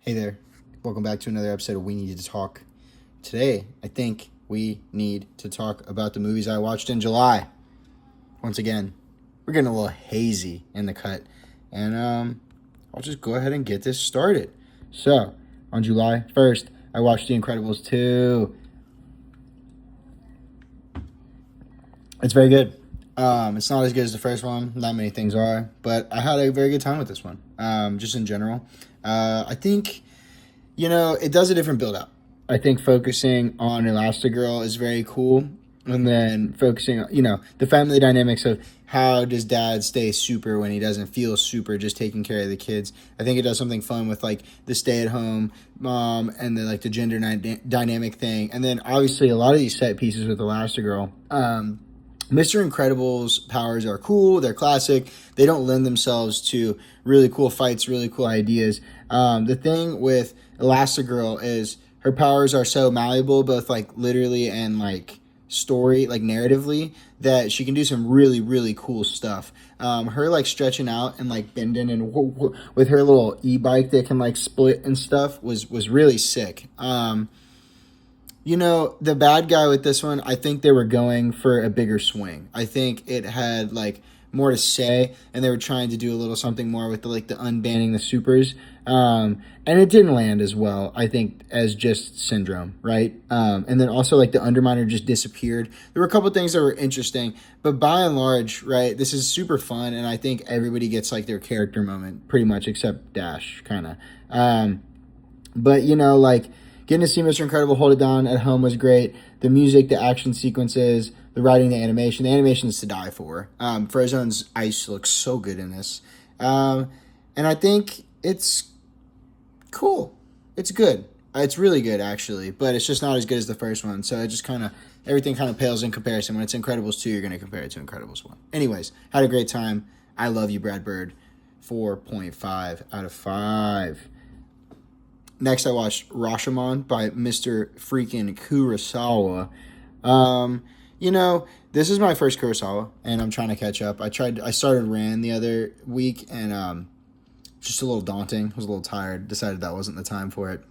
Hey there. Welcome back to another episode of We Need to Talk. Today, I think we need to talk about the movies I watched in July. Once again, we're getting a little hazy in the cut. And I'll just go ahead and get this started. So, on July 1st, I watched The Incredibles 2. It's very good. It's not as good as the first one. Not many things are. But I had a very good time with this one. Just in general. I think, it does a different build-up. I think focusing on Elastigirl is very cool. And then focusing on, the family dynamics of how does dad stay super when he doesn't feel super, just taking care of the kids. I think it does something fun with, the stay-at-home mom and the gender dynamic thing. And then, obviously, a lot of these set pieces with Elastigirl. Mr. Incredible's powers are cool. They're classic. They don't lend themselves to really cool fights, really cool ideas. The thing with Elastigirl is her powers are so malleable, both literally and story, narratively, that she can do some really, really cool stuff. Her stretching out and bending and with her little e-bike that can split and stuff was really sick. The bad guy with this one, I think they were going for a bigger swing. I think it had, more to say, and they were trying to do a little something more with the unbanning the supers. And it didn't land as well, I think, as just Syndrome, right? And then also, the Underminer just disappeared. There were a couple things that were interesting, but by and large, right, this is super fun, and I think everybody gets, their character moment, pretty much, except Dash, kind of. But, getting to see Mr. Incredible hold it down at home was great. The music, the action sequences, the writing, the animation. The animation is to die for. Frozone's ice looks so good in this. And I think it's cool. It's good. It's really good, actually. But it's just not as good as the first one. So it just everything kind of pales in comparison. When it's Incredibles 2, you're going to compare it to Incredibles 1. Anyways, had a great time. I love you, Brad Bird. 4.5 out of 5. Next, I watched Rashomon by Mr. freaking Kurosawa. This is my first Kurosawa, and I'm trying to catch up. I started Ran the other week, and just a little daunting. I was a little tired. Decided that wasn't the time for it.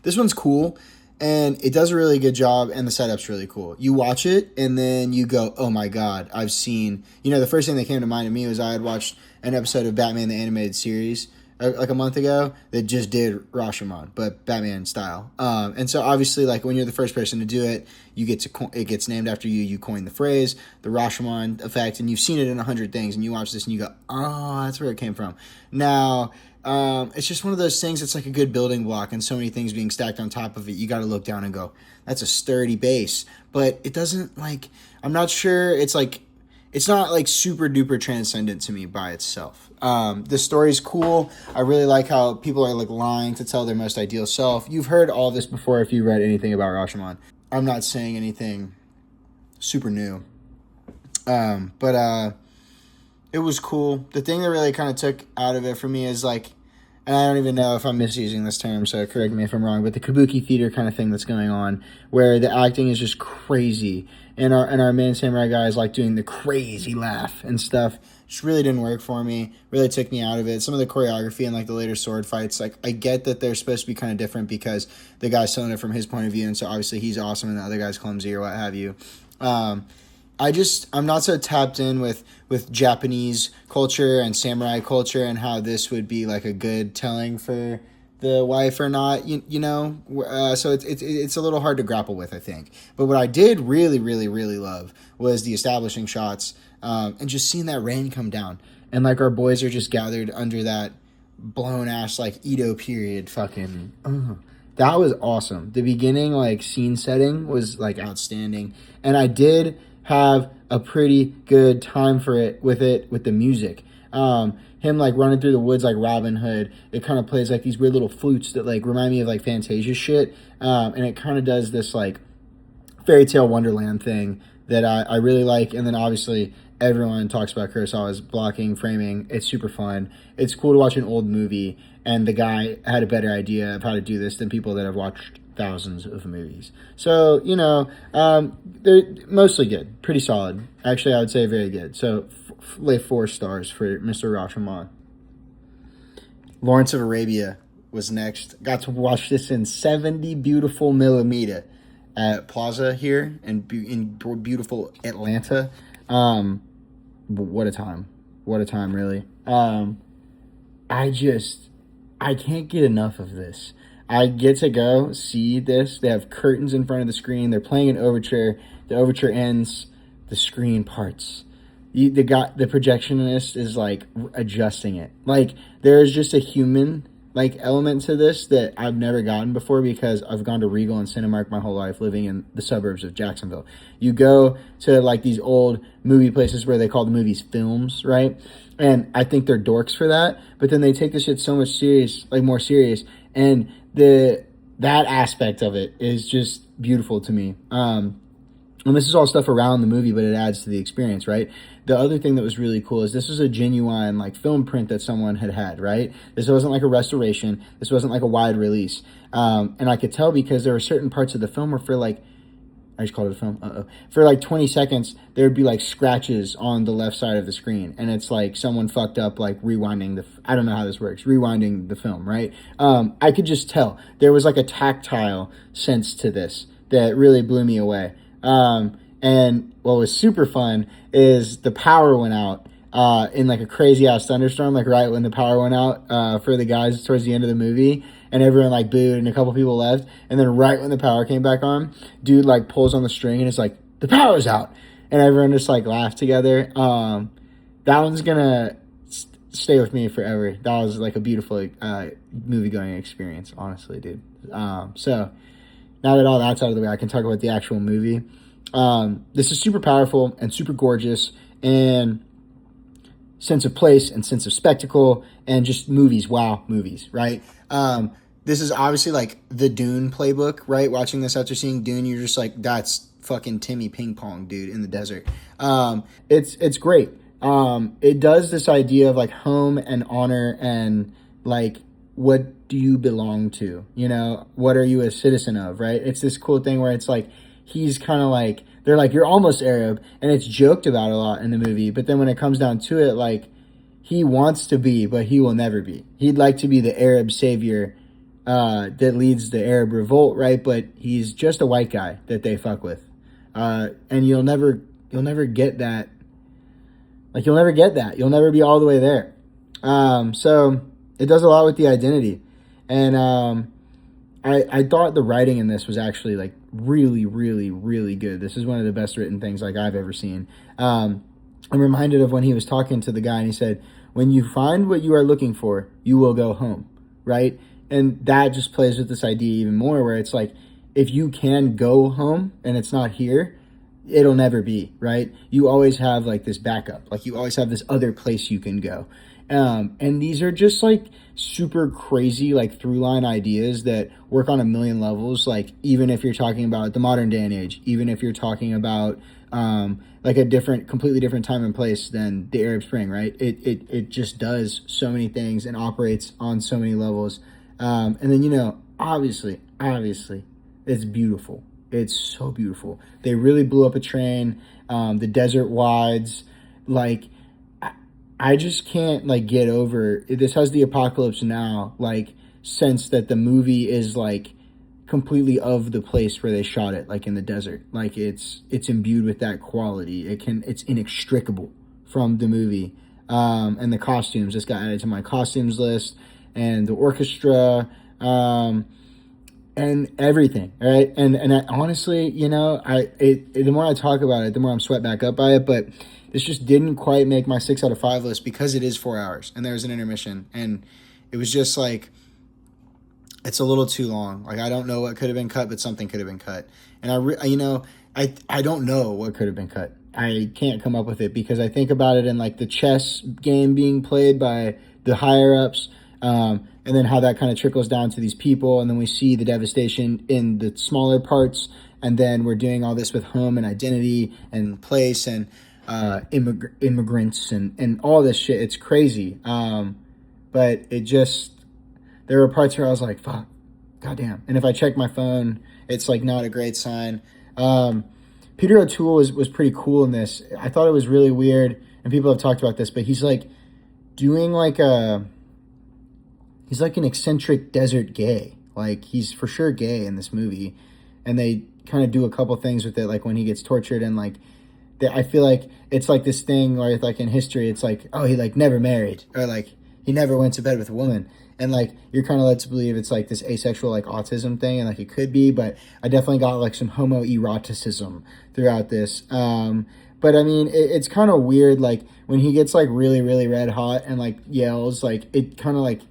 This one's cool, and it does a really good job, and the setup's really cool. You watch it, and then you go, oh my god, I've seen... the first thing that came to mind to me was I had watched an episode of Batman the Animated Series a month ago that just did Rashomon, but Batman style. And so obviously, when you're the first person to do it, you get to it gets named after you. You coin the phrase, the Rashomon effect, and you've seen it in 100 things. And you watch this and you go, oh, that's where it came from. Now, it's just one of those things. It's like a good building block, and so many things being stacked on top of it. You got to look down and go, that's a sturdy base. But it doesn't I'm not sure. It's not super duper transcendent to me by itself. The story's cool. I really like how people are lying to tell their most ideal self. You've heard all this before if you read anything about Rashomon. I'm not saying anything super new. But it was cool. The thing that really kind of took out of it for me is and I don't even know if I'm misusing this term, so correct me if I'm wrong, but the kabuki theater kind of thing that's going on, where the acting is just crazy, and our main samurai guy is doing the crazy laugh and stuff. Just really didn't work for me. Really took me out of it. Some of the choreography and the later sword fights, I get that they're supposed to be kind of different because the guy's telling it from his point of view, and so obviously he's awesome and the other guy's clumsy or what have you. I'm not so tapped in with Japanese culture and samurai culture and how this would be a good telling for the wife or not, so it's a little hard to grapple with, I think. But what I did really, really, really love was the establishing shots, and just seeing that rain come down, and our boys are just gathered under that blown ass Edo period fucking. That was awesome. The beginning scene setting was outstanding, and I did have a pretty good time with the music. Him running through the woods like Robin Hood. It kind of plays these weird little flutes that remind me of Fantasia shit. And it kind of does this fairy tale wonderland thing that I really like. And then obviously everyone talks about Kurosawa's blocking, framing. It's super fun. It's cool to watch an old movie, and the guy had a better idea of how to do this than people that have watched thousands of movies. So, they're mostly good. Pretty solid. Actually, I would say very good. So, lay 4 stars for Mr. Rashomon. Lawrence of Arabia was next. Got to watch this in 70 beautiful millimeter at Plaza here in beautiful Atlanta. What a time. What a time, really. I can't get enough of this. I get to go see this. They have curtains in front of the screen. They're playing an overture. The overture ends. The screen parts. The projectionist is like adjusting it. Like there is just a human like element to this that I've never gotten before because I've gone to Regal and Cinemark my whole life living in the suburbs of Jacksonville. You go to like these old movie places where they call the movies films, right? And I think they're dorks for that, but then they take this shit so much more serious, and that aspect of it is just beautiful to me. And this is all stuff around the movie, but it adds to the experience, right? The other thing that was really cool is this was a genuine like film print that someone had, right? This wasn't like a restoration. This wasn't like a wide release. And I could tell because there were certain parts of the film where for like, I just called it a film. For like 20 seconds, there would be like scratches on the left side of the screen. And it's like someone fucked up, like rewinding I don't know how this works, rewinding the film, right? I could just tell. There was like a tactile sense to this that really blew me away. And what was super fun is the power went out in like a crazy ass thunderstorm, like right when the power went out for the guys towards the end of the movie, and everyone like booed and a couple people left, and then right when the power came back on, dude like pulls on the string and it's like the power's out, and everyone just like laughed together. That one's gonna stay with me forever. That was like a beautiful movie going experience, honestly, dude. So now that all that's out of the way, I can talk about the actual movie. This is super powerful and super gorgeous, and sense of place and sense of spectacle and just movies. Wow, movies, right? This is obviously like the Dune playbook, right? Watching this after seeing Dune, you're just like, that's fucking Timmy Ping Pong, dude, in the desert. It's great. It does this idea of like home and honor and like, what do you belong to? You know, what are you a citizen of, right? It's this cool thing where it's like, he's kind of like, they're like, you're almost Arab, and it's joked about a lot in the movie, but then when it comes down to it, like, he wants to be, but he will never be. He'd like to be the Arab savior that leads the Arab revolt, right? But he's just a white guy that they fuck with. And you'll never get that. Like, you'll never get that. You'll never be all the way there. So it does a lot with the identity. And I thought the writing in this was actually like really, really, really good. This is one of the best written things like I've ever seen. I'm reminded of when he was talking to the guy and he said, when you find what you are looking for, you will go home, right? And that just plays with this idea even more where it's like, if you can go home and it's not here, it'll never be, right? You always have like this backup. Like you always have this other place you can go. And these are just like super crazy, like through line ideas that work on a million levels. Like even if you're talking about the modern day and age, even if you're talking about, like a completely different time and place than the Arab Spring, right? It just does so many things and operates on so many levels. And then, you know, obviously, it's beautiful. It's so beautiful. They really blew up a train. The desert wides, like, I just can't like get over this. Has the Apocalypse Now like sense that the movie is like completely of the place where they shot it, like in the desert. Like it's imbued with that quality. It's inextricable from the movie. And the costumes just got added to my costumes list, and the orchestra, and everything, right? And I, honestly, you know, the more I talk about it, the more I'm swept back up by it, but this just didn't quite make my 6 out of 5 list because it is 4 hours and there's an intermission, and it was just like, it's a little too long. Like, I don't know what could have been cut, but something could have been cut. And I don't know what could have been cut. I can't come up with it because I think about it in like the chess game being played by the higher ups, and then how that kind of trickles down to these people. And then we see the devastation in the smaller parts. And then we're doing all this with home and identity and place and immigrants and all this shit. It's crazy. But it just, there were parts where I was like, fuck, goddamn. And if I check my phone, it's like not a great sign. Peter O'Toole was pretty cool in this. I thought it was really weird, and people have talked about this, but he's like doing like he's like an eccentric desert gay. Like, he's for sure gay in this movie. And they kind of do a couple things with it, like when he gets tortured and like, I feel like it's like this thing where like in history, it's like, oh, he like never married, or like he never went to bed with a woman. And like, you're kind of led to believe it's like this asexual like autism thing, and like it could be, but I definitely got like some homoeroticism throughout this. But I mean, it's kind of weird, like when he gets like really, really red hot and like yells, like it kind of like,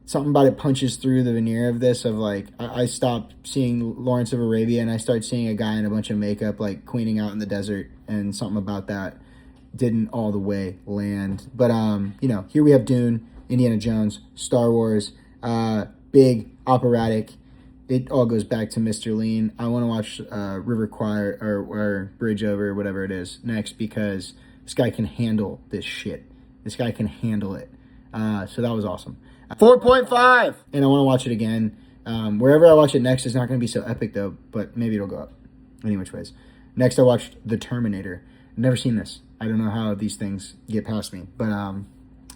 something about it punches through the veneer of this, of like, I stopped seeing Lawrence of Arabia and I started seeing a guy in a bunch of makeup like queening out in the desert, and something about that didn't all the way land. But you know, here we have Dune, Indiana Jones, Star Wars, big operatic. It all goes back to Mr. Lean. I want to watch River Choir or Bridge Over, whatever it is, next, because this guy can handle this shit. This guy can handle it. So that was awesome. 4.5! And I want to watch it again. Wherever I watch it next is not going to be so epic, though, but maybe it'll go up. Any which ways. Next, I watched The Terminator. Never seen this. I don't know how these things get past me. But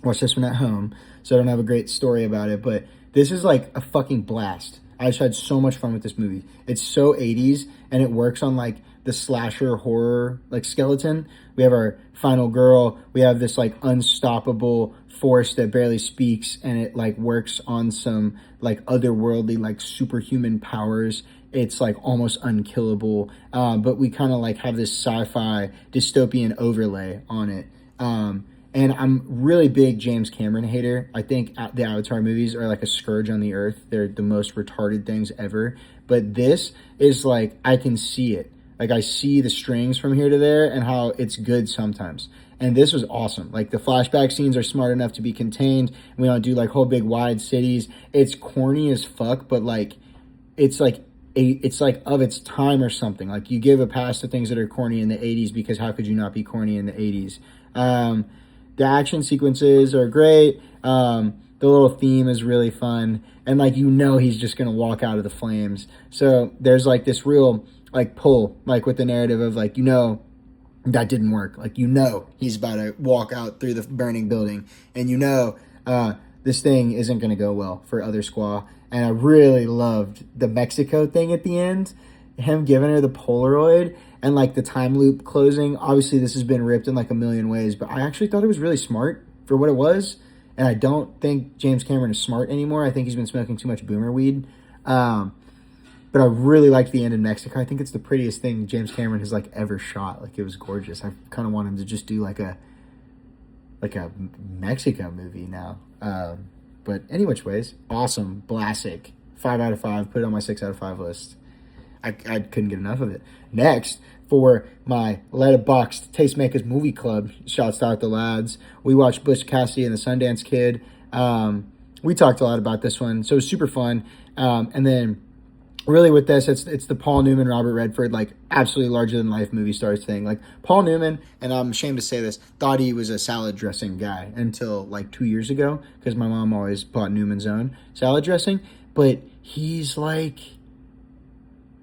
watched this one at home, so I don't have a great story about it. But this is like a fucking blast. I just had so much fun with this movie. It's so 80s, and it works on like the slasher horror like skeleton. We have our final girl. We have this like unstoppable force that barely speaks, and it like works on some like otherworldly like superhuman powers. It's like almost unkillable, but we kind of like have this sci-fi dystopian overlay on it. And I'm really big James Cameron hater. I think the Avatar movies are like a scourge on the earth. They're the most retarded things ever. But this is like, I can see it. Like, I see the strings from here to there and how it's good sometimes. And this was awesome. Like, the flashback scenes are smart enough to be contained. We don't do like whole big wide cities. It's corny as fuck, but like, it's like of its time or something. Like, you give a pass to things that are corny in the 80s, because how could you not be corny in the 80s? The action sequences are great. The little theme is really fun. And like, you know, he's just going to walk out of the flames. So there's like this real like pull, like with the narrative of like, you know, that didn't work. Like, you know, he's about to walk out through the burning building, and you know, this thing isn't going to go well for other squaw. And I really loved the Mexico thing at the end, him giving her the Polaroid and like the time loop closing. Obviously this has been ripped in like a million ways, but I actually thought it was really smart for what it was. And I don't think James Cameron is smart anymore. I think he's been smoking too much boomer weed. But I really liked the end in Mexico. I think it's the prettiest thing James Cameron has like ever shot. Like, it was gorgeous. I kind of want him to just do like a Mexico movie now. But any which ways, awesome, blastic, 5 out of 5. Put it on my 6 out of 5 list. I couldn't get enough of it. Next, for my Letterboxd Tastemakers Movie Club, shouts out the lads, we watched Butch, Cassidy and the Sundance Kid. We talked a lot about this one, so it was super fun. And then really with this, it's the Paul Newman, Robert Redford, like absolutely larger than life movie stars thing. Like, Paul Newman, and I'm ashamed to say this, thought he was a salad dressing guy until like 2 years ago, because my mom always bought Newman's Own salad dressing. But he's like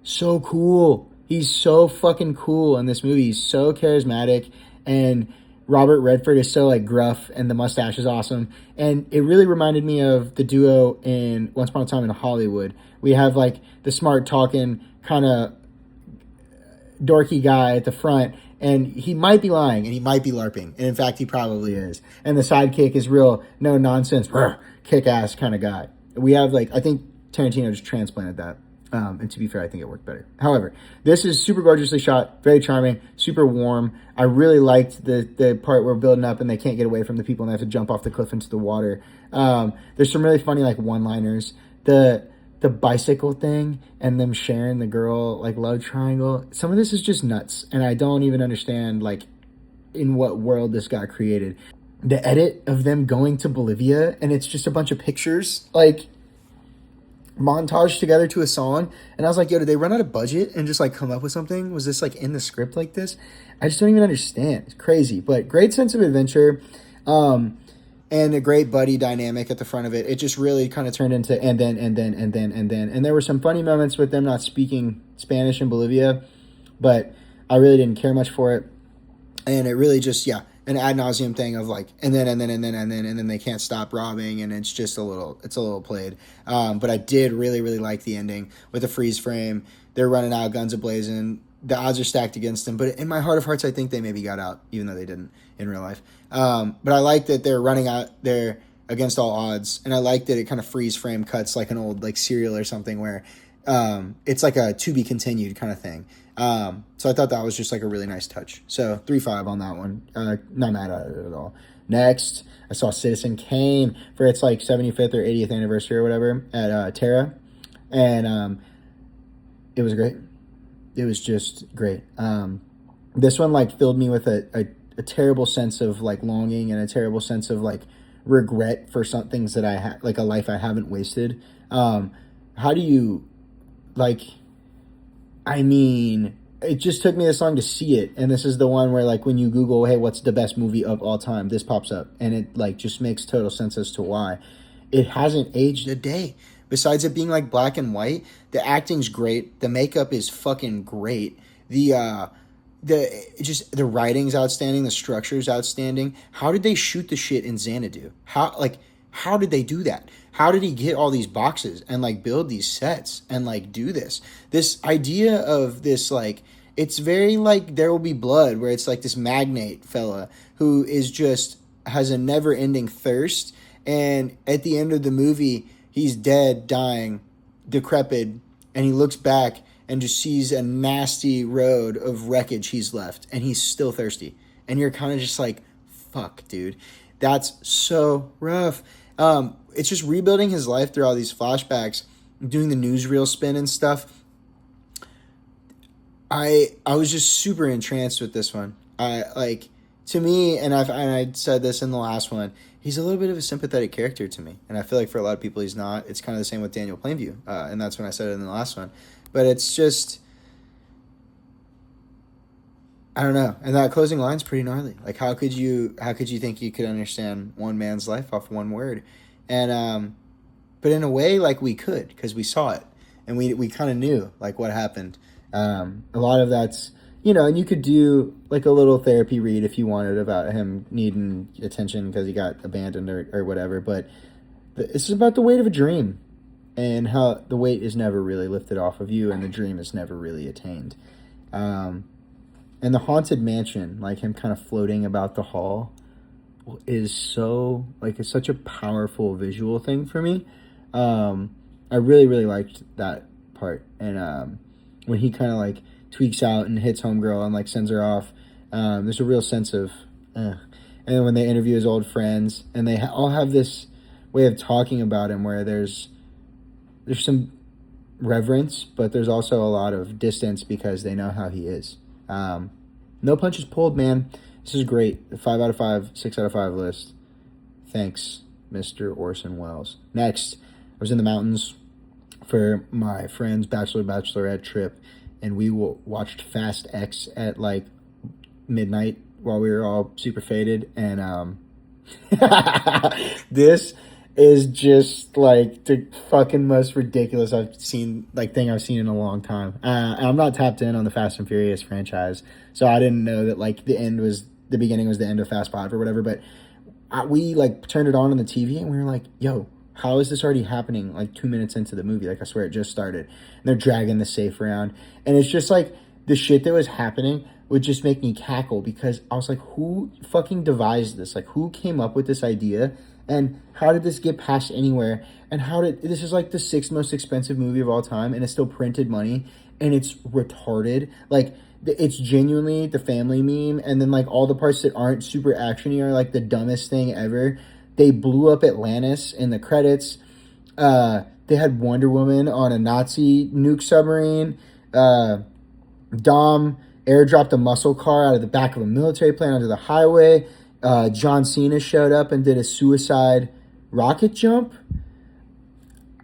so cool. He's so fucking cool in this movie. He's so charismatic, and Robert Redford is so like gruff, and the mustache is awesome. And it really reminded me of the duo in Once Upon a Time in Hollywood. We have like the smart talking kind of dorky guy at the front, and he might be lying and he might be LARPing. And in fact, he probably is. And the sidekick is real, no nonsense, kick ass kind of guy. We have like, I think Tarantino just transplanted that. And to be fair, I think it worked better. However, this is super gorgeously shot, very charming, super warm. I really liked the part where we're building up and they can't get away from the people and they have to jump off the cliff into the water. There's some really funny like one-liners. The bicycle thing and them sharing the girl like love triangle. Some of this is just nuts, and I don't even understand like in what world this got created. The edit of them going to Bolivia and it's just a bunch of pictures like montage together to a song, and I was like, yo, did they run out of budget and just like come up with something? Was this like in the script like this? I just don't even understand. It's crazy, but great sense of adventure, and a great buddy dynamic at the front of it. It just really kind of turned into and there were some funny moments with them not speaking Spanish in Bolivia, but I really didn't care much for it. And it really just, yeah. an ad nauseum thing of like, and then they can't stop robbing, and it's just a little played. But I did really, really like the ending with the freeze frame. They're running out, guns ablazing. The odds are stacked against them, but in my heart of hearts, I think they maybe got out, even though they didn't in real life. But I like that they're running out there against all odds, and I like that it kind of freeze frame cuts like an old like serial or something where it's like a to be continued kind of thing. So I thought that was just like a really nice touch. So 3.5 on that one. Not mad at it at all. Next, I saw Citizen Kane for its like 75th or 80th anniversary or whatever at Terra, and it was great. It was just great. This one like filled me with a terrible sense of like longing and a terrible sense of like regret for some things that I had, like a life I haven't wasted. How do you like? I mean, it just took me this long to see it, and this is the one where like when you Google, hey, what's the best movie of all time, this pops up, and it like just makes total sense as to why. It hasn't aged a day. Besides it being like black and white, the acting's great, the makeup is fucking great, the writing's outstanding, the structure's outstanding. How did they shoot the shit in Xanadu? How did they do that? How did he get all these boxes and like build these sets and like do this? This idea of this like, it's very like There Will Be Blood, where it's like this magnate fella who is just has a never ending thirst, and at the end of the movie he's dead, dying, decrepit, and he looks back and just sees a nasty road of wreckage he's left, and he's still thirsty. And you're kind of just like, fuck, dude. That's so rough. It's just rebuilding his life through all these flashbacks, doing the newsreel spin and stuff. I was just super entranced with this one. To me, and I said this in the last one, he's a little bit of a sympathetic character to me. And I feel like for a lot of people he's not. It's kind of the same with Daniel Plainview. And that's when I said it in the last one. But it's just, I don't know. And that closing line's pretty gnarly. Like, how could you think you could understand one man's life off one word? And but in a way, like, we could, because we saw it, and we kind of knew like what happened. A lot of that's, and you could do like a little therapy read if you wanted about him needing attention because he got abandoned or whatever. But this is about the weight of a dream, and how the weight is never really lifted off of you, and the dream is never really attained. And the haunted mansion, like him kind of floating about the hall, is so, like, it's such a powerful visual thing for me. I really, really liked that part. And when he kind of like tweaks out and hits homegirl and like sends her off, there's a real sense of, and then when they interview his old friends, and they all have this way of talking about him where there's some reverence, but there's also a lot of distance because they know how he is. No punches pulled, man. This is great. 5 out of 5, 6 out of 5 list. Thanks, Mr. Orson Welles. Next, I was in the mountains for my friend's bachelorette trip, and we watched Fast X at like midnight while we were all super faded. And this is just like the fucking most ridiculous thing I've seen in a long time. I'm not tapped in on the Fast and Furious franchise, so I didn't know that like the beginning was the end of Fast 5 or whatever. But we like turned it on the TV, and we were like, yo, how is this already happening like 2 minutes into the movie? Like, I swear it just started. And they're dragging the safe around, and it's just like the shit that was happening would just make me cackle, because I was like, who fucking devised this? Like, who came up with this idea? And how did this get passed anywhere? And this is like the 6th most expensive movie of all time, and it's still printed money, and it's retarded. Like, it's genuinely the family meme, and then like all the parts that aren't super actiony are like the dumbest thing ever. They blew up Atlantis in the credits. They had Wonder Woman on a Nazi nuke submarine. Dom airdropped a muscle car out of the back of a military plane onto the highway. John Cena showed up and did a suicide rocket jump.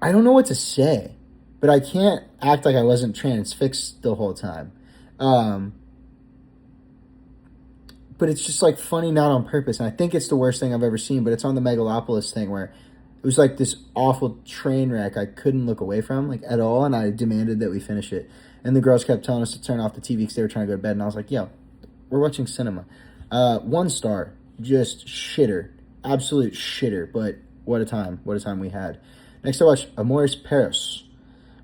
I don't know what to say, but I can't act like I wasn't transfixed the whole time. But it's just like funny, not on purpose. And I think it's the worst thing I've ever seen, but it's on the Megalopolis thing where it was like this awful train wreck I couldn't look away from like at all. And I demanded that we finish it. And the girls kept telling us to turn off the TV because they were trying to go to bed. And I was like, yo, we're watching cinema. 1 star just shitter, absolute shitter. But what a time we had. Next I watched Amores Perros,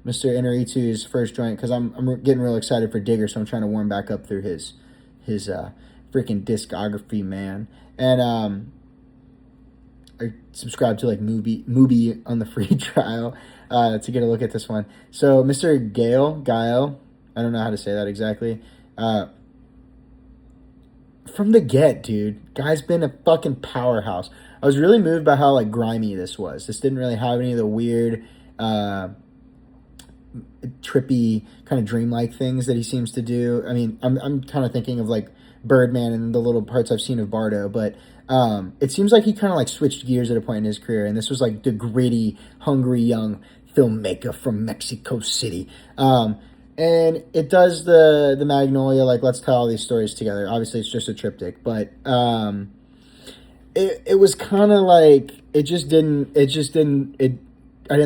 Mr. Inarritu's first joint, because I'm getting real excited for Digger, so I'm trying to warm back up through his freaking discography, man. And I subscribed to like Mubi on the free trial to get a look at this one. So Mr. Gael, I don't know how to say that exactly. From the get, dude, guy's been a fucking powerhouse. I was really moved by how like grimy this was. This didn't really have any of the weird, trippy kind of dreamlike things that he seems to do. I mean, I'm kind of thinking of like Birdman and the little parts I've seen of Bardo, but it seems like he kind of like switched gears at a point in his career, and this was like the gritty, hungry young filmmaker from Mexico City. And it does the Magnolia, like, let's tell all these stories together. Obviously, it's just a triptych, but it was kind of like, I didn't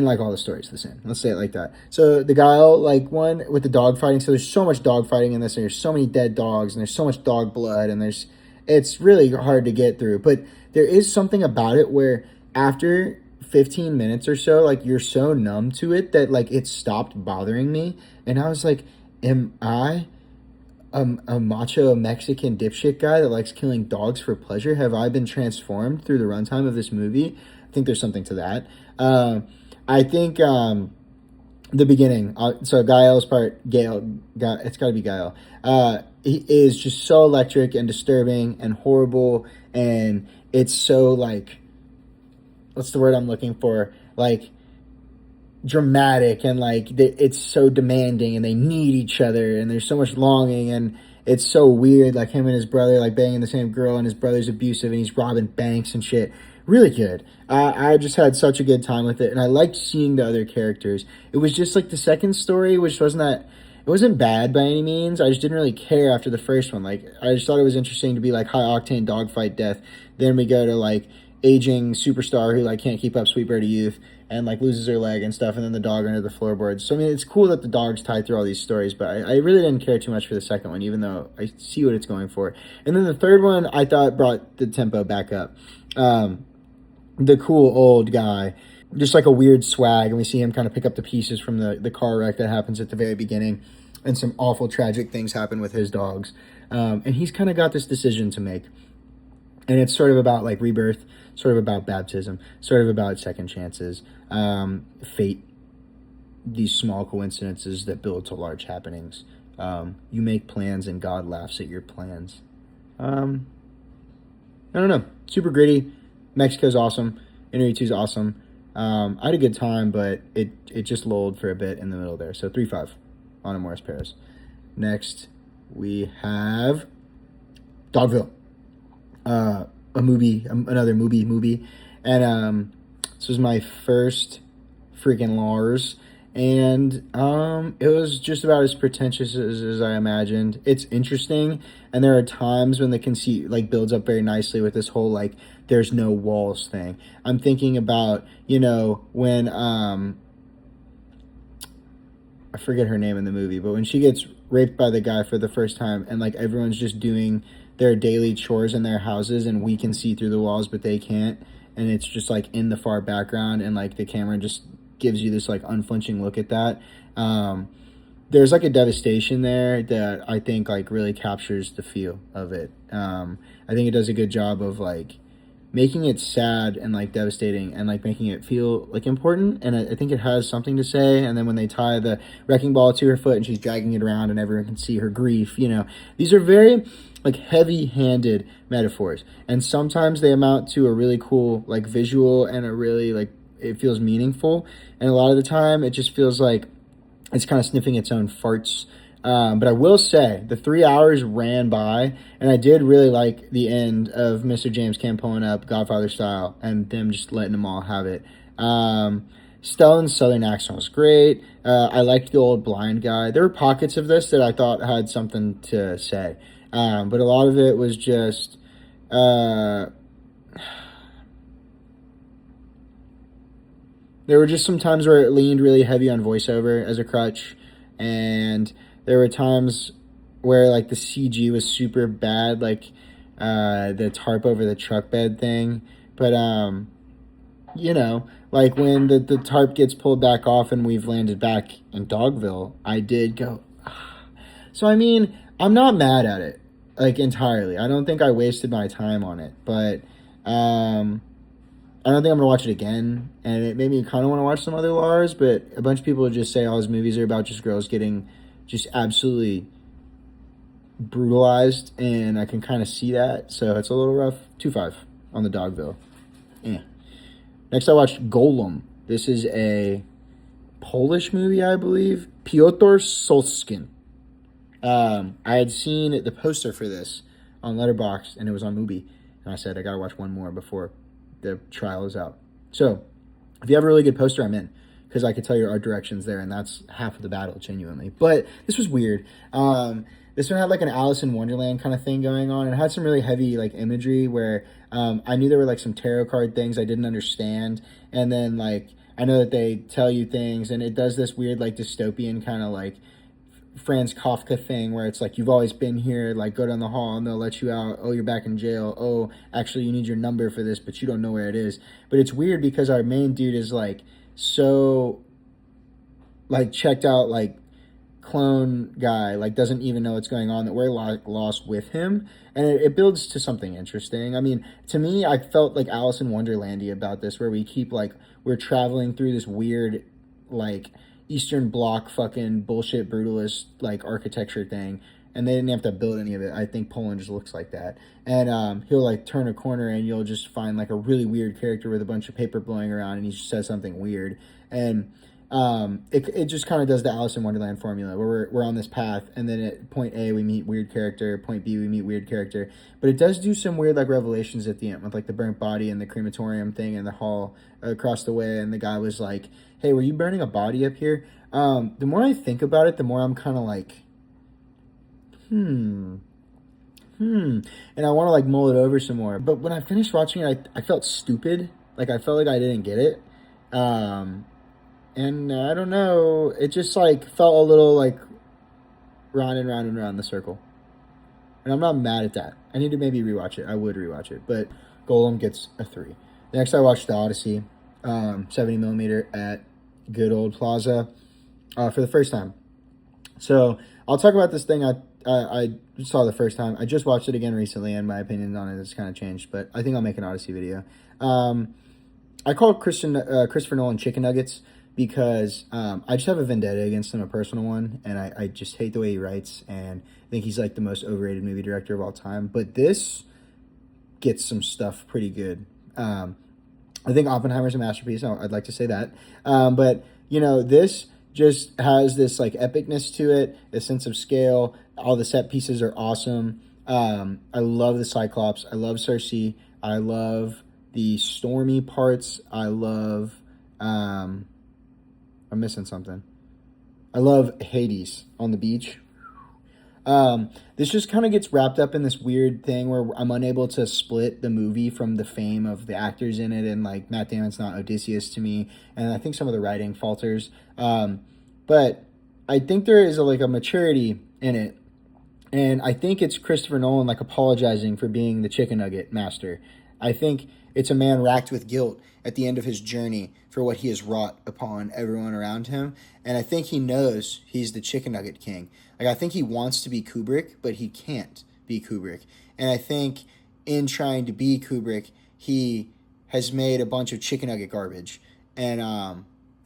like all the stories the same. Let's say it like that. So the Guile, like one with the dog fighting. So there's so much dog fighting in this, and there's so many dead dogs, and there's so much dog blood, and it's really hard to get through. But there is something about it where after 15 minutes or so, like, you're so numb to it that like it stopped bothering me. And I was like, am I a macho Mexican dipshit guy that likes killing dogs for pleasure? Have I been transformed through the runtime of this movie? I think there's something to that. I think the beginning, so Gael's part, it's got to be Gael. He is just so electric and disturbing and horrible, and it's so like, what's the word I'm looking for? Like, dramatic, and like it's so demanding, and they need each other, and there's so much longing, and it's so weird, like him and his brother like banging the same girl, and his brother's abusive, and he's robbing banks and shit. Really good. I just had such a good time with it, and I liked seeing the other characters. It was just like the second story, which it wasn't bad by any means. I just didn't really care after the first one. Like, I just thought it was interesting to be like high octane dogfight death. Then we go to like aging superstar who like can't keep up Sweet Birdie Youth and like loses her leg and stuff, and then the dog under the floorboards. So I mean, it's cool that the dog's tied through all these stories, but I really didn't care too much for the second one, even though I see what it's going for. And then the third one I thought brought the tempo back up. The cool old guy, just like a weird swag, and we see him kind of pick up the pieces from the car wreck that happens at the very beginning, and some awful tragic things happen with his dogs. And he's kind of got this decision to make. And it's sort of about like rebirth, sort of about baptism, sort of about second chances, fate, these small coincidences that build to large happenings. You make plans and God laughs at your plans. I don't know. Super gritty. Mexico's awesome. Inarritu's awesome. I had a good time, but it just lulled for a bit in the middle there. So 3-5 on Amores Perros. Next, we have Dogville. Another movie. And this was my first freaking Lars. And it was just about as pretentious as I imagined. It's interesting, and there are times when the conceit like builds up very nicely with this whole like there's no walls thing. I'm thinking about, when I forget her name in the movie, but when she gets raped by the guy for the first time, and like everyone's just doing their daily chores in their houses, and we can see through the walls but they can't, and it's just like in the far background, and like the camera just gives you this like unflinching look at that. There's like a devastation there that I think like really captures the feel of it. I think it does a good job of like making it sad and like devastating, and like making it feel like important, and I think it has something to say. And then when they tie the wrecking ball to her foot and she's dragging it around and everyone can see her grief, these are very like heavy-handed metaphors, and sometimes they amount to a really cool like visual and a really like it feels meaningful, and a lot of the time it just feels like it's kind of sniffing its own farts. But I will say the 3 hours ran by, and I did really like the end of Mr. James Cam pulling up Godfather style and them just letting them all have it. Stellan's southern accent was great. I liked the old blind guy. There were pockets of this that I thought had something to say, but a lot of it was just there were just some times where it leaned really heavy on voiceover as a crutch, and there were times where like the CG was super bad. Like the tarp over the truck bed thing. But you know, like when the tarp gets pulled back off and we've landed back in Dogville, I did go. So I mean, I'm not mad at it, like entirely. I don't think I wasted my time on it, but I don't think I'm gonna watch it again. And it made me kind of want to watch some other Lars, but a bunch of people just say all his movies are about just girls getting just absolutely brutalized, and I can kind of see that. So it's a little rough. 2.5 on the Dogville. Yeah. Next, I watched Golem. This is a Polish movie, I believe. Piotr Solskin. I had seen the poster for this on Letterboxd, and it was on Mubi. And I said, I gotta watch one more before the trial is out. So, if you have a really good poster, I'm in. Because I could tell your art directions there, and that's half of the battle, genuinely. But this was weird. This one had like an Alice in Wonderland kind of thing going on. And it had some really heavy like imagery where I knew there were like some tarot card things I didn't understand. And then like I know that they tell you things, and it does this weird like dystopian kind of like Franz Kafka thing where it's like, you've always been here, like go down the hall and they'll let you out. Oh, you're back in jail. Oh, actually you need your number for this, but you don't know where it is. But it's weird because our main dude is like so like checked out, like clone guy, like doesn't even know what's going on, that we're like lost with him, and it builds to something interesting. I mean, to me, I felt like Alice in Wonderlandy about this, where we keep like we're traveling through this weird like Eastern Bloc fucking bullshit brutalist like architecture thing, and they didn't have to build any of it. I think Poland just looks like that. And he'll like turn a corner and you'll just find like a really weird character with a bunch of paper blowing around, and he just says something weird. And it just kind of does the Alice in Wonderland formula where we're on this path, and then at point A we meet weird character, point B we meet weird character. But it does do some weird like revelations at the end with like the burnt body and the crematorium thing and the hall across the way, and the guy was like, hey, were you burning a body up here? The more I think about it, the more I'm kind of like, and I want to like mull it over some more. But when I finished watching it, I felt stupid. Like I felt like I didn't get it. And I don't know, it just like felt a little like round and round and round the circle. And I'm not mad at that. I need to maybe rewatch it. I would rewatch it. But Golem gets a 3. Next, I watched the Odyssey, 70mm at good old Plaza for the first time. So I'll talk about this thing I saw the first time. I just watched it again recently, and my opinion on it has kind of changed. But I think I'll make an Odyssey video. I call Christopher Nolan chicken nuggets because I just have a vendetta against him, a personal one, and I just hate the way he writes, and I think he's like the most overrated movie director of all time. But this gets some stuff pretty good. I think Oppenheimer's a masterpiece. I'd like to say that. But, you know, this just has this like epicness to it, a sense of scale. All the set pieces are awesome. I love the Cyclops. I love Cersei. I love the stormy parts. I love... I'm missing something. I love Hades on the beach. This just kind of gets wrapped up in this weird thing where I'm unable to split the movie from the fame of the actors in it, and like Matt Damon's not Odysseus to me, and I think some of the writing falters. But I think there is a maturity in it, and I think it's Christopher Nolan like apologizing for being the chicken nugget master. I think it's a man racked with guilt at the end of his journey for what he has wrought upon everyone around him. And I think he knows he's the chicken nugget king. Like, I think he wants to be Kubrick, but he can't be Kubrick. And I think in trying to be Kubrick, he has made a bunch of chicken nugget garbage. And I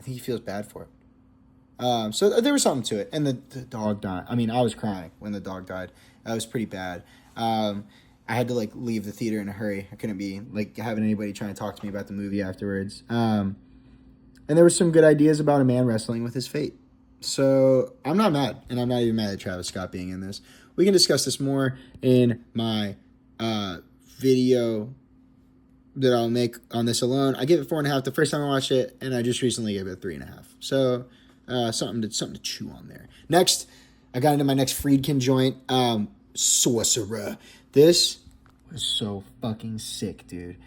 think he feels bad for it. So there was something to it. And the dog died. I mean, I was crying when the dog died. That was pretty bad. I had to like leave the theater in a hurry. I couldn't be like having anybody trying to talk to me about the movie afterwards. And there were some good ideas about a man wrestling with his fate. So I'm not mad, and I'm not even mad at Travis Scott being in this. We can discuss this more in my video that I'll make on this alone. I gave it 4.5 the first time I watched it, and I just recently gave it 3.5. So something to chew on there. Next, I got into my next Friedkin joint, Sorcerer. This was so fucking sick, dude.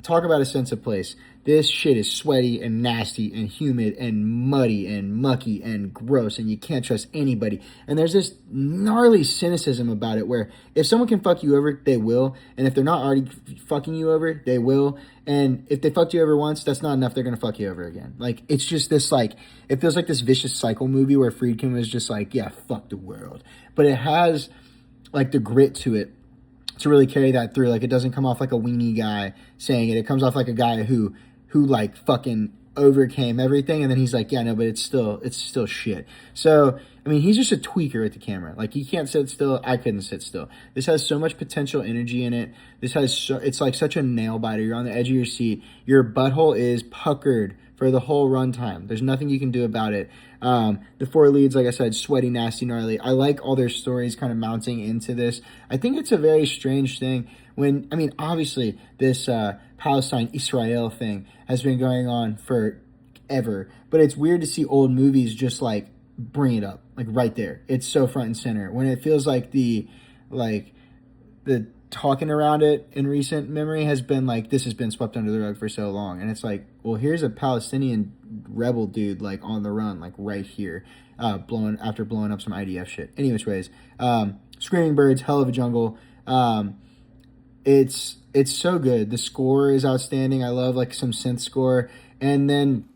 talk about a sense of place. This shit is sweaty and nasty and humid and muddy and mucky and gross, and you can't trust anybody. And there's this gnarly cynicism about it where if someone can fuck you over, they will. And if they're not already fucking you over, they will. And if they fucked you over once, that's not enough. They're going to fuck you over again. Like, it's just this, like, it feels like this vicious cycle movie where Friedkin was just like, yeah, fuck the world. But it has, like, the grit to it to really carry that through. Like, it doesn't come off like a weenie guy saying it. It comes off like a guy who like fucking overcame everything, and then he's like, yeah, no, but it's still shit. So, I mean, he's just a tweaker at the camera. Like, he can't sit still. I couldn't sit still. This has so much potential energy in it. It's like such a nail biter. You're on the edge of your seat. Your butthole is puckered for the whole runtime. There's nothing you can do about it. The four leads, like I said, sweaty, nasty, gnarly. I like all their stories kind of mounting into this. I think it's a very strange thing when, I mean, obviously this Palestine-Israel thing has been going on forever, but it's weird to see old movies just like bring it up, like right there. It's so front and center when it feels like the talking around it in recent memory has been like, this has been swept under the rug for so long. And it's like, well, here's a Palestinian rebel dude like on the run, like right here, blowing up some IDF shit. Anyways, Screaming Birds, hell of a jungle. It's so good. The score is outstanding. I love like some synth score. And then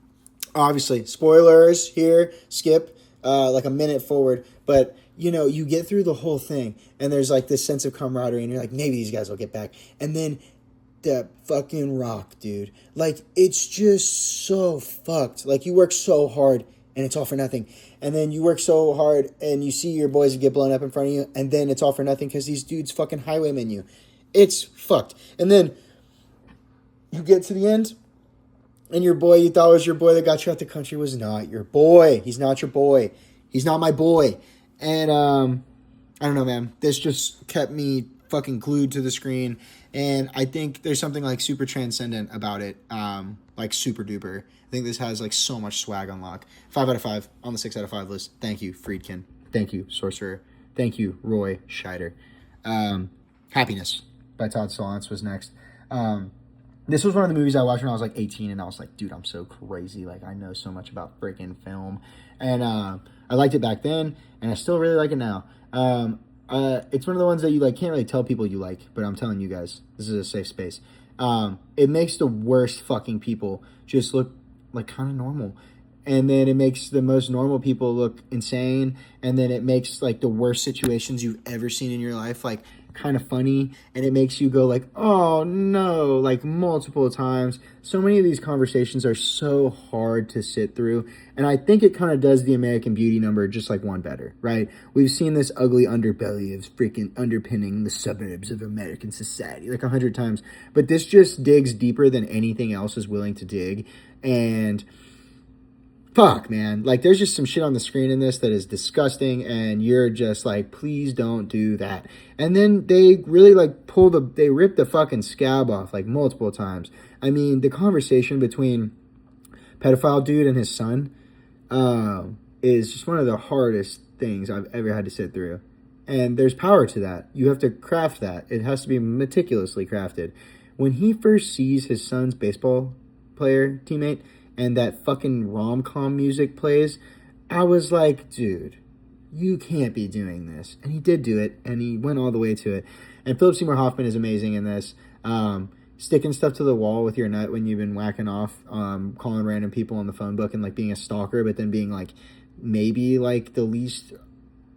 obviously spoilers here, skip like a minute forward, but you know, you get through the whole thing and there's like this sense of camaraderie and you're like, maybe these guys will get back. And then that fucking rock, dude. Like, it's just so fucked. Like, you work so hard and it's all for nothing. And then you work so hard and you see your boys get blown up in front of you and then it's all for nothing because these dudes fucking highwayman you. It's fucked. And then you get to the end and your boy you thought was your boy that got you out the country was not your boy. He's not your boy. He's not my boy. And I don't know, man. This just kept me fucking glued to the screen. And I think there's something like super transcendent about it. Like super duper. I think this has like so much swag on lock. 5 out of 5 on the 6 out of 5 list. Thank you, Friedkin. Thank you, Sorcerer. Thank you, Roy Scheider. Happiness by Todd Solondz was next. This was one of the movies I watched when I was like 18 and I was like, dude, I'm so crazy. Like, I know so much about freaking film. And I liked it back then and I still really like it now. It's one of the ones that you like can't really tell people you like, but I'm telling you guys, this is a safe space. It makes the worst fucking people just look like kind of normal. And then it makes the most normal people look insane. And then it makes like the worst situations you've ever seen in your life like kind of funny. And it makes you go like, oh no, like multiple times. So many of these conversations are so hard to sit through. And I think it kind of does the American Beauty number just like one better, right? We've seen this ugly underbelly of freaking underpinning the suburbs of American society like 100 times. But this just digs deeper than anything else is willing to dig. And fuck, man. Like, there's just some shit on the screen in this that is disgusting, and you're just like, please don't do that. And then they really, like, they rip the fucking scab off, like, multiple times. I mean, the conversation between pedophile dude and his son is just one of the hardest things I've ever had to sit through. And there's power to that. You have to craft that. It has to be meticulously crafted. When he first sees his son's baseball player teammate, and that fucking rom-com music plays, I was like, dude, you can't be doing this. And he did do it, and he went all the way to it. And Philip Seymour Hoffman is amazing in this. Sticking stuff to the wall with your nut when you've been whacking off, calling random people on the phone book and like being a stalker, but then being like maybe like the least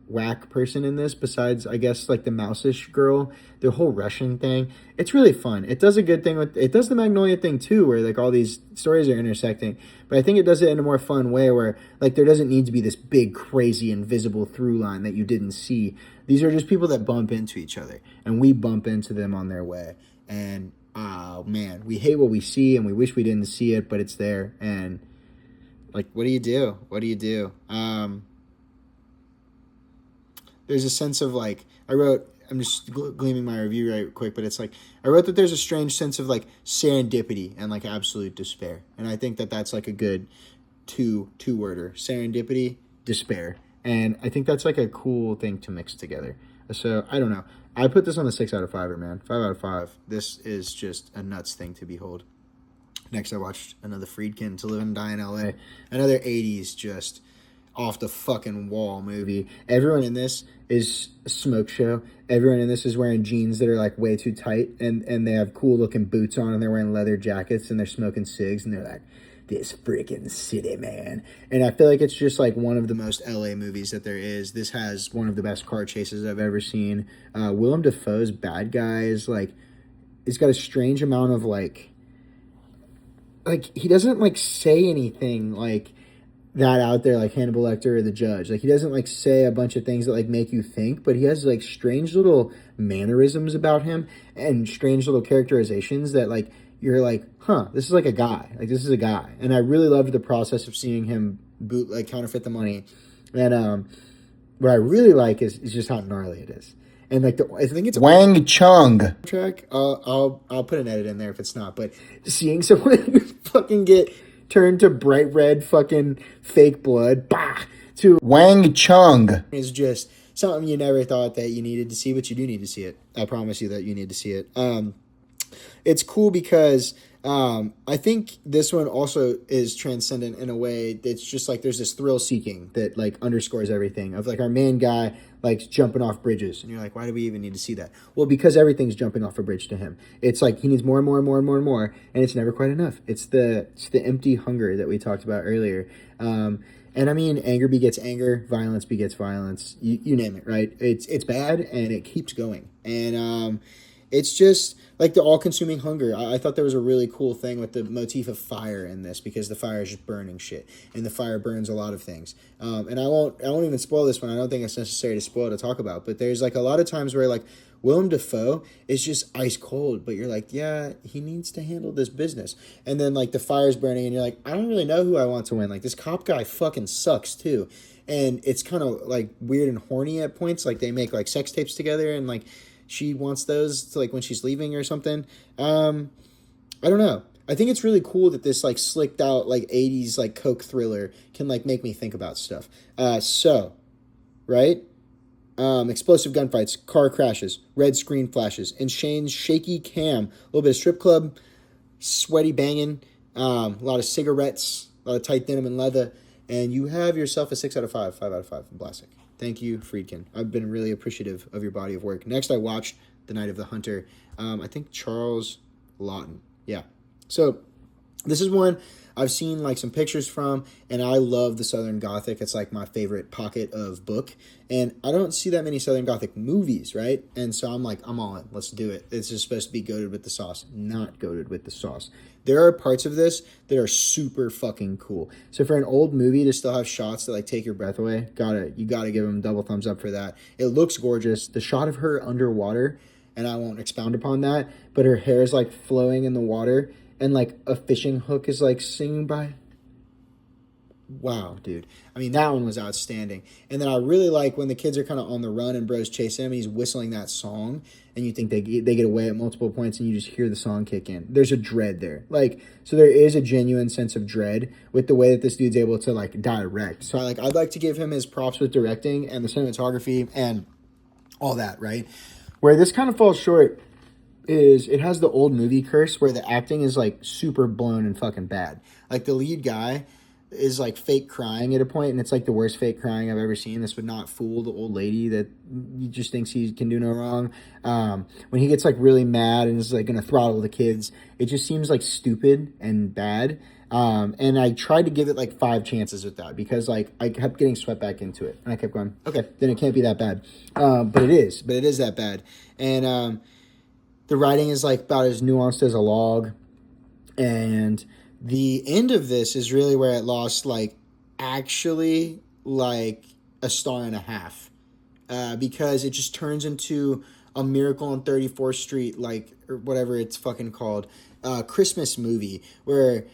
whack person in this besides I guess like the mouse-ish girl, the whole Russian thing. It's really fun. It does a good thing with it, does the Magnolia thing too, where like all these stories are intersecting, but I think it does it in a more fun way where like there doesn't need to be this big crazy invisible through line that you didn't see. These are just people that bump into each other and we bump into them on their way, and oh man, we hate what we see and we wish we didn't see it, but it's there. And like, what do you do? There's a sense of like, I'm just gleaming my review right quick, but it's like, I wrote that there's a strange sense of like serendipity and like absolute despair. And I think that that's like a good two-worder, serendipity, despair. And I think that's like a cool thing to mix together. So I don't know. I put this on the 6 out of 5, man. 5 out of 5. This is just a nuts thing to behold. Next, I watched another Friedkin, To Live and Die in L.A. Another 80s just off the fucking wall movie. Everyone in this is a smoke show. Everyone in this is wearing jeans that are like way too tight, and they have cool looking boots on, and they're wearing leather jackets, and they're smoking cigs, and they're like, this freaking city, man. And I feel like it's just like one of the most LA movies that there is. This has one of the best car chases I've ever seen. Willem Dafoe's bad guy is like, it's got a strange amount of like he doesn't like say anything like that out there, like Hannibal Lecter or the Judge. Like, he doesn't like say a bunch of things that like make you think, but he has like strange little mannerisms about him and strange little characterizations that like you're like, huh, this is like a guy. Like, this is a guy. And I really loved the process of seeing him counterfeit the money. And what I really like is just how gnarly it is. And like I think it's Wang Chung track. I'll put an edit in there if it's not. But seeing someone fucking get turned to bright red fucking fake blood, to Wang Chung is just something you never thought that you needed to see, but you do need to see it. I promise you that you need to see it. It's cool because I think this one also is transcendent in a way that's just like there's this thrill seeking that like underscores everything of like our main guy likes jumping off bridges, and you're like, why do we even need to see that? Well, because everything's jumping off a bridge to him. It's like he needs more and more and more and more and more, and it's never quite enough. It's the empty hunger that we talked about earlier. And I mean, anger begets anger, violence begets violence. You name it, right? It's bad, and it keeps going, and it's just like the all-consuming hunger. I thought there was a really cool thing with the motif of fire in this, because the fire is just burning shit, and the fire burns a lot of things. And I won't even spoil this one. I don't think it's necessary to spoil to talk about, but there's like a lot of times where like Willem Dafoe is just ice cold, but you're like, yeah, he needs to handle this business. And then like the fire's burning, and you're like, I don't really know who I want to win. Like, this cop guy fucking sucks too. And it's kind of like weird and horny at points. Like, they make like sex tapes together, and like she wants those to, like, when she's leaving or something. I don't know. I think it's really cool that this like slicked out like 80s like coke thriller can like make me think about stuff. Right? Explosive gunfights, car crashes, red screen flashes, and Shane's shaky cam, a little bit of strip club, sweaty banging, a lot of cigarettes, a lot of tight denim and leather, and you have yourself a 6 out of 5, 5 out of 5 from Blasek. Thank you, Friedkin. I've been really appreciative of your body of work. Next, I watched The Night of the Hunter. I think Charles Lawton. Yeah. So this is one I've seen like some pictures from, and I love the Southern Gothic. It's like my favorite pocket of book, and I don't see that many Southern Gothic movies, right? And so I'm like, I'm all in. Let's do it. It's just supposed to be goated with the sauce, not goated with the sauce. There are parts of this that are super fucking cool. So for an old movie to still have shots that like take your breath away, you gotta give them double thumbs up for that. It looks gorgeous. The shot of her underwater, and I won't expound upon that, but her hair is like flowing in the water, and like a fishing hook is like singing by. Wow, dude. I mean, that one was outstanding. And then I really like when the kids are kind of on the run and bro's chasing him, and he's whistling that song, and you think they get away at multiple points, and you just hear the song kick in. There's a dread there. Like, so there is a genuine sense of dread with the way that this dude's able to like direct. So I'd like to give him his props with directing and the cinematography and all that, right? Where this kind of falls short is it has the old movie curse where the acting is like super blown and fucking bad. Like, the lead guy is like fake crying at a point, and it's like the worst fake crying I've ever seen. This would not fool the old lady that he just thinks he can do no wrong. When he gets like really mad and is like gonna throttle the kids, it just seems like stupid and bad. And I tried to give it like 5 chances with that, because like I kept getting swept back into it, and I kept going, okay, then it can't be that bad. But it is that bad. And the writing is like about as nuanced as a log, and the end of this is really where it lost like actually like a star and a half, because it just turns into a Miracle on 34th Street, like, or whatever it's fucking called, Christmas movie, where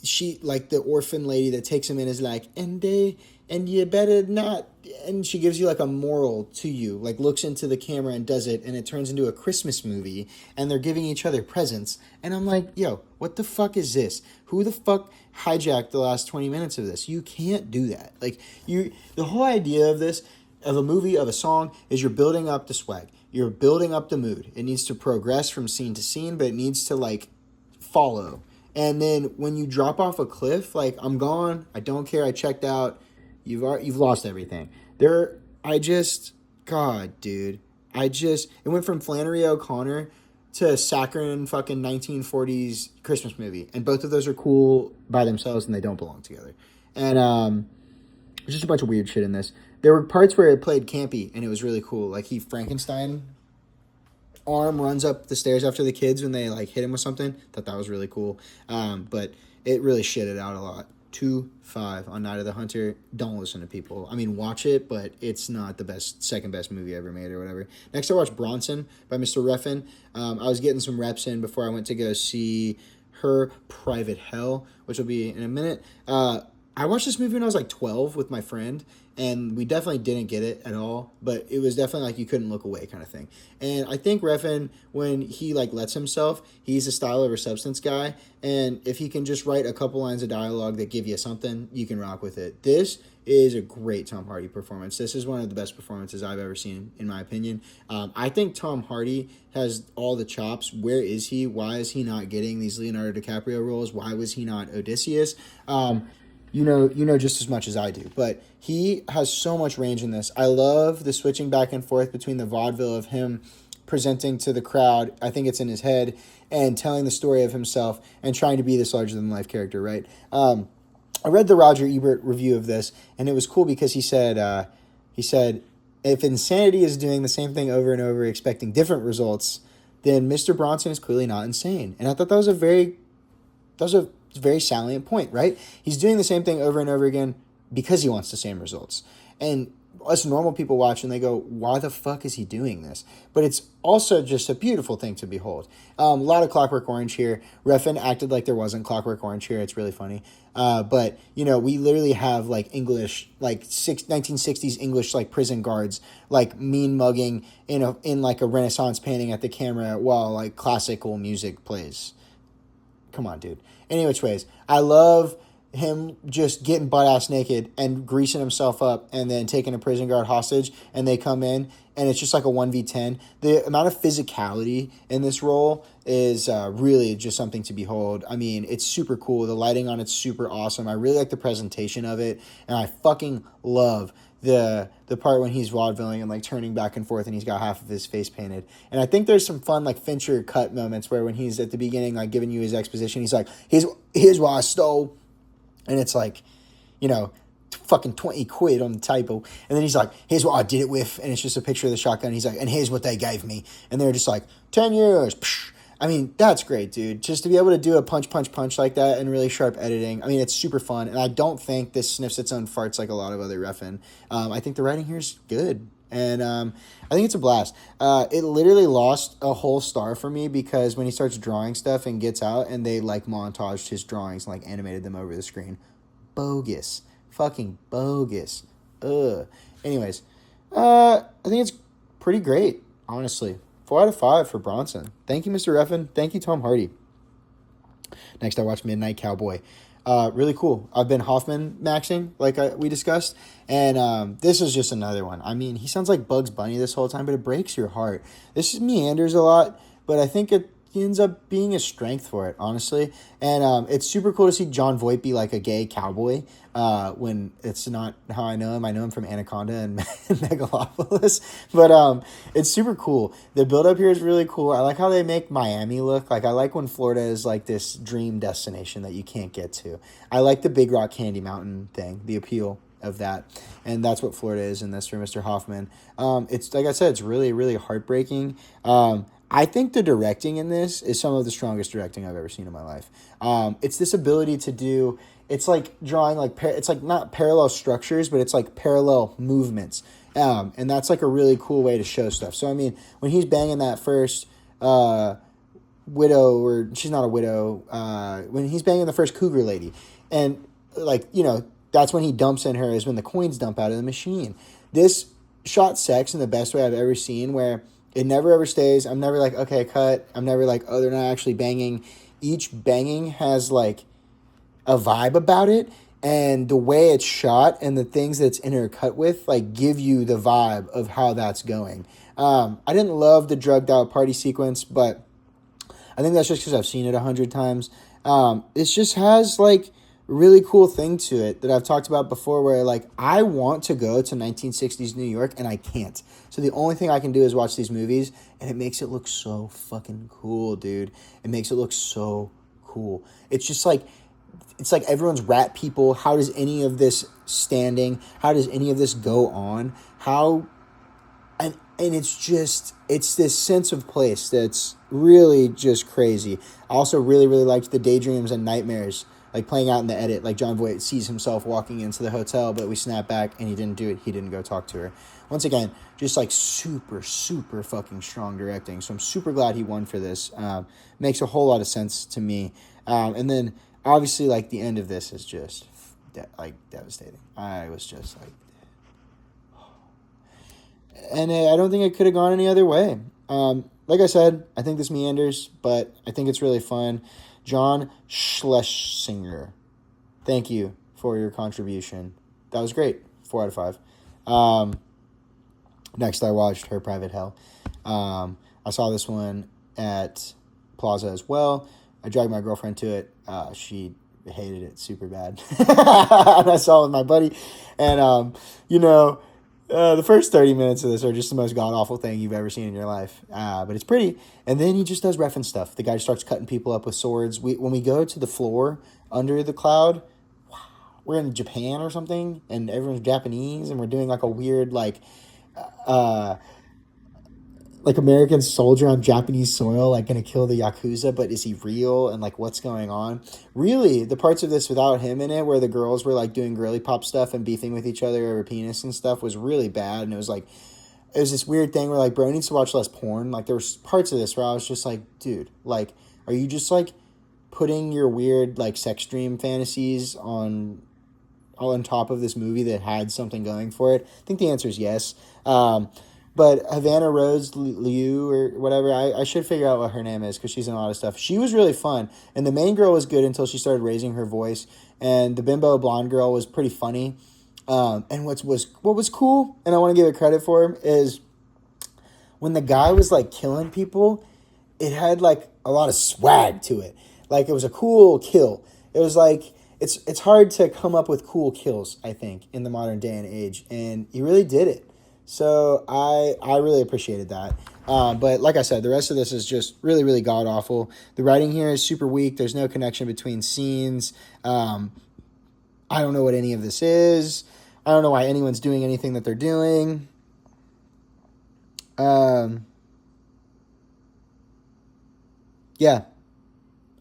she, like, the orphan lady that takes him in is like, and you better not, and she gives you like a moral to you, like looks into the camera and does it, and it turns into a Christmas movie, and they're giving each other presents, and I'm like, yo, what the fuck is this? Who the fuck hijacked the last 20 minutes of this? You can't do that. Like, the whole idea of this, of a movie, of a song, is you're building up the swag. You're building up the mood. It needs to progress from scene to scene, but it needs to like follow. And then when you drop off a cliff, like, I'm gone, I don't care, I checked out, you've lost everything. God, dude. It went from Flannery O'Connor to saccharine fucking 1940s Christmas movie. And both of those are cool by themselves and they don't belong together. And there's just a bunch of weird shit in this. There were parts where it played campy and it was really cool. Like, Frankenstein arm runs up the stairs after the kids when they like hit him with something. Thought that was really cool. But it really shitted out a lot. 2-5 on Night of the Hunter. Don't listen to people. I mean, watch it, but it's not the second best movie ever made or whatever. Next, I watched Bronson by Mr. Refn. I was getting some reps in before I went to go see Her Private Hell, which will be in a minute. I watched this movie when I was like 12 with my friend, and we definitely didn't get it at all, but it was definitely like you couldn't look away kind of thing. And I think Refn, when he like lets himself, he's a style over substance guy, and if he can just write a couple lines of dialogue that give you something, you can rock with it. This is a great Tom Hardy performance. This is one of the best performances I've ever seen, in my opinion. I think Tom Hardy has all the chops. Where is he? Why is he not getting these Leonardo DiCaprio roles? Why was he not Odysseus? You know just as much as I do, but he has so much range in this. I love the switching back and forth between the vaudeville of him presenting to the crowd, I think it's in his head, and telling the story of himself and trying to be this larger-than-life character, right? I read the Roger Ebert review of this, and it was cool because he said, if insanity is doing the same thing over and over, expecting different results, then Mr. Bronson is clearly not insane. And I thought that was a very salient point, right? He's doing the same thing over and over again because he wants the same results. And us normal people watch and they go, why the fuck is he doing this? But it's also just a beautiful thing to behold. A lot of Clockwork Orange here. Refn acted like there wasn't Clockwork Orange here. It's really funny. But, we literally have like English, like 1960s English, like prison guards, like mean mugging in like a Renaissance painting at the camera while like classical music plays. Come on, dude. Any which ways, I love him just getting butt-ass naked and greasing himself up and then taking a prison guard hostage, and they come in, and it's just like a 1v10. The amount of physicality in this role is really just something to behold. I mean, it's super cool. The lighting on it's super awesome. I really like the presentation of it, and I fucking love the part when he's vaudevilling and like turning back and forth and he's got half of his face painted. And I think there's some fun like Fincher cut moments where when he's at the beginning like giving you his exposition, he's like, here's what I stole, and it's like, fucking 20 quid on the typo, and then he's like, here's what I did it with, and it's just a picture of the shotgun. He's like, and here's what they gave me, and they're just like 10 years. Psh. I mean, that's great, dude. Just to be able to do a punch like that and really sharp editing. I mean, it's super fun, and I don't think this sniffs its own farts like a lot of other Refn. I think the writing here is good, and I think it's a blast. It literally lost a whole star for me because when he starts drawing stuff and gets out and they like montaged his drawings and like animated them over the screen. Bogus. Fucking bogus. Ugh. Anyways, I think it's pretty great, honestly. 4 out of 5 for Bronson. Thank you, Mr. Refn. Thank you, Tom Hardy. Next, I watched Midnight Cowboy. Really cool. I've been Hoffman maxing, like we discussed, and this is just another one. I mean, he sounds like Bugs Bunny this whole time, but it breaks your heart. This meanders a lot, but I think it ends up being a strength for it, honestly. And it's super cool to see John Voight be like a gay cowboy when it's not how I know him. I know him from Anaconda and Megalopolis. But it's super cool. The build-up here is really cool. I like how they make Miami look. Like, I like when Florida is like this dream destination that you can't get to. I like the Big Rock Candy Mountain thing, the appeal of that. And that's what Florida is in this for Mr. Hoffman. It's, like I said, it's really, really heartbreaking. I think the directing in this is some of the strongest directing I've ever seen in my life. It's this ability to do, it's like drawing like, it's like not parallel structures, but it's like parallel movements. And that's like a really cool way to show stuff. So, I mean, when he's banging that first widow, or she's not a widow, when he's banging the first cougar lady, and like, that's when he dumps in her, is when the coins dump out of the machine. This shot sex in the best way I've ever seen, where it never ever stays. I'm never like, okay, cut. I'm never like, oh, they're not actually banging. Each banging has like a vibe about it. and the way it's shot and the things that it's intercut with, like, give you the vibe of how that's going. I didn't love the drugged out party sequence, but I think that's just because I've seen it 100 times. It just has, like, really cool thing to it that I've talked about before, where, like, I want to go to 1960s New York and I can't. So the only thing I can do is watch these movies, and it makes it look so fucking cool, dude. It makes it look so cool. It's just like, it's like everyone's rat people. How does any of this standing? How does any of this go on? How, and it's just, it's this sense of place that's really just crazy. I also really, really liked the daydreams and nightmares, like, playing out in the edit. Like, John Voight sees himself walking into the hotel, but we snap back and he didn't do it. He didn't go talk to her. Once again, just, like, super, super fucking strong directing. So I'm super glad he won for this. Makes a whole lot of sense to me. And then obviously, like, the end of this is just devastating. I was just like, and I don't think it could have gone any other way. Like I said, I think this meanders, but I think it's really fun. John Schlesinger, thank you for your contribution. That was great. 4 out of 5. Next, I watched Her Private Hell. I saw this one at Plaza as well. I dragged my girlfriend to it. She hated it super bad. And I saw it with my buddy. And, the first 30 minutes of this are just the most god-awful thing you've ever seen in your life. But it's pretty. And then he just does reference stuff. The guy starts cutting people up with swords. When we go to the floor under the cloud, we're in Japan or something, and everyone's Japanese, and we're doing, like, a weird, like American soldier on Japanese soil, like, gonna kill the Yakuza, but is he real? And, like, what's going on? Really, the parts of this without him in it, where the girls were, like, doing girly pop stuff and beefing with each other over penis and stuff, was really bad. And it was this weird thing where, like, bro needs to watch less porn. Like, there was parts of this where I was just like, dude, like, are you just, like, putting your weird, like, sex dream fantasies on top of this movie that had something going for it? I think the answer is yes. But Havana Rose Liu or whatever, I should figure out what her name is because she's in a lot of stuff. She was really fun. And the main girl was good until she started raising her voice. And the bimbo blonde girl was pretty funny. And what was cool, and I want to give it credit for him, is when the guy was, like, killing people, it had, like, a lot of swag to it. Like, it was a cool kill. It was like, it's hard to come up with cool kills, I think, in the modern day and age. And he really did it. So I really appreciated that. But like I said, the rest of this is just really, really god-awful. The writing here is super weak. There's no connection between scenes. I don't know what any of this is. I don't know why anyone's doing anything that they're doing. Yeah.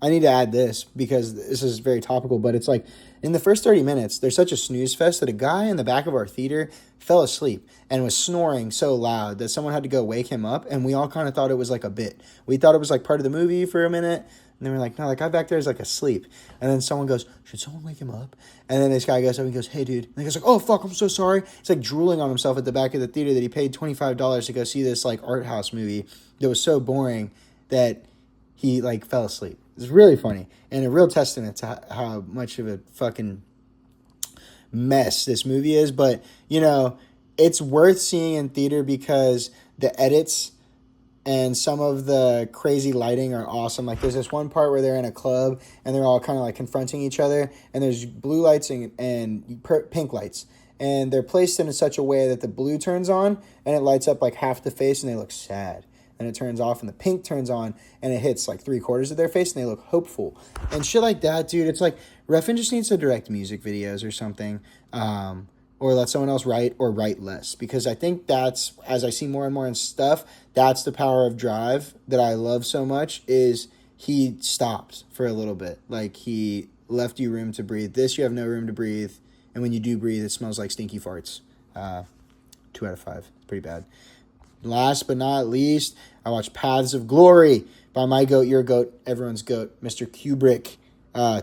I need to add this because this is very topical, but it's like in the first 30 minutes, there's such a snooze fest that a guy in the back of our theater fell asleep and was snoring so loud that someone had to go wake him up. And we all kind of thought it was like a bit. We thought it was like part of the movie for a minute. And then we're like, no, that guy back there is like asleep. And then someone goes, should someone wake him up? And then this guy goes up and goes, hey, dude. And he goes like, oh, fuck, I'm so sorry. He's like drooling on himself at the back of the theater that he paid $25 to go see this like art house movie that was so boring that he like fell asleep. It's really funny and a real testament to how much of a fucking mess this movie is. But, it's worth seeing in theater because the edits and some of the crazy lighting are awesome. Like, there's this one part where they're in a club and they're all kind of like confronting each other, and there's blue lights and pink lights. And they're placed in such a way that the blue turns on and it lights up like half the face and they look sad. And it turns off and the pink turns on and it hits like 3/4 of their face and they look hopeful. And shit like that, dude. It's like Refn just needs to direct music videos or something. Or let someone else write or write less. Because I think that's, as I see more and more in stuff, that's the power of Drive that I love so much, is he stopped for a little bit. Like, he left you room to breathe. This, you have no room to breathe. And when you do breathe, it smells like stinky farts. 2 out of 5. Pretty bad. Last but not least, I watched Paths of Glory by my goat, your goat, everyone's goat, Mr. Kubrick.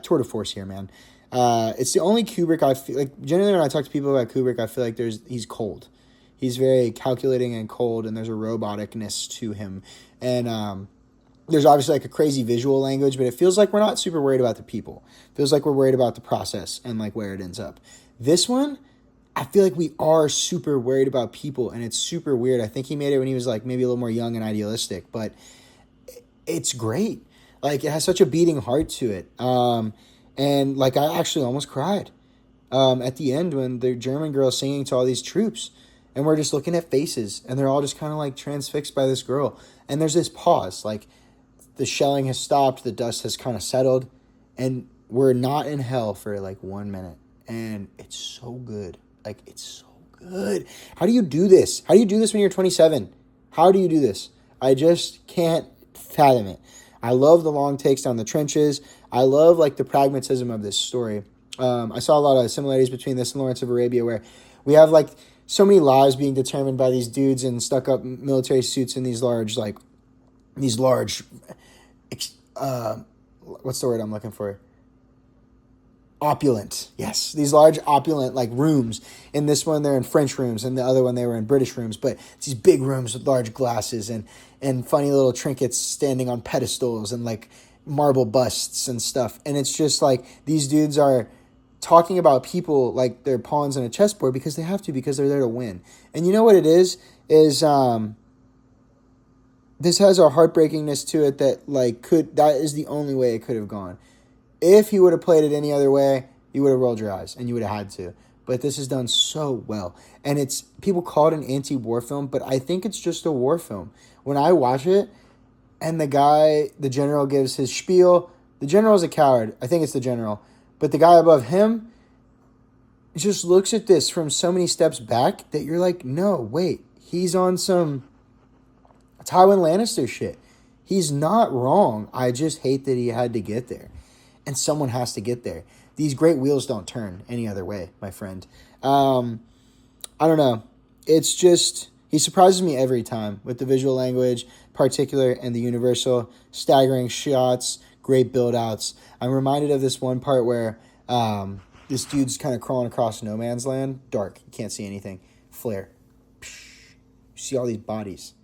Tour de force here, man. It's the only Kubrick I feel like. Generally, when I talk to people about Kubrick, I feel like he's cold. He's very calculating and cold, and there's a roboticness to him. And there's obviously like a crazy visual language, but it feels like we're not super worried about the people. It feels like we're worried about the process and like where it ends up. This one, I feel like we are super worried about people, and it's super weird. I think he made it when he was like maybe a little more young and idealistic, but it's great. Like, it has such a beating heart to it. And like, I actually almost cried at the end when the German girl singing to all these troops, and we're just looking at faces, and they're all just kind of like transfixed by this girl. And there's this pause, like the shelling has stopped, the dust has kind of settled, and we're not in hell for like 1 minute. And it's so good. Like, it's so good. How do you do this? How do you do this when you're 27? How do you do this? I just can't fathom it. I love the long takes down the trenches. I love like the pragmatism of this story. I saw a lot of similarities between this and Lawrence of Arabia, where we have like so many lives being determined by these dudes in stuck up military suits and these large, what's the word I'm looking for? Opulent. Yes. These large opulent like rooms. In this one, they're in French rooms, and the other one, they were in British rooms, but it's these big rooms with large glasses and funny little trinkets standing on pedestals and like marble busts and stuff. And it's just like, these dudes are talking about people like they're pawns on a chessboard because they have to, because they're there to win. And you know what it is this has a heartbreakingness to it that is the only way it could have gone. If he would have played it any other way, you would have rolled your eyes, and you would have had to. But this is done so well. And it's, people call it an anti-war film, but I think it's just a war film. When I watch it, and the general gives his spiel, the general's a coward. I think it's the general. But the guy above him just looks at this from so many steps back that you're like, no, wait, he's on some Tywin Lannister shit. He's not wrong. I just hate that he had to get there. And someone has to get there. These great wheels don't turn any other way, my friend. I don't know. It's just, he surprises me every time with the visual language, particular, and the universal, staggering shots, great build-outs. I'm reminded of this one part where this dude's kind of crawling across no man's land. Dark. You can't see anything. Flare. You see all these bodies.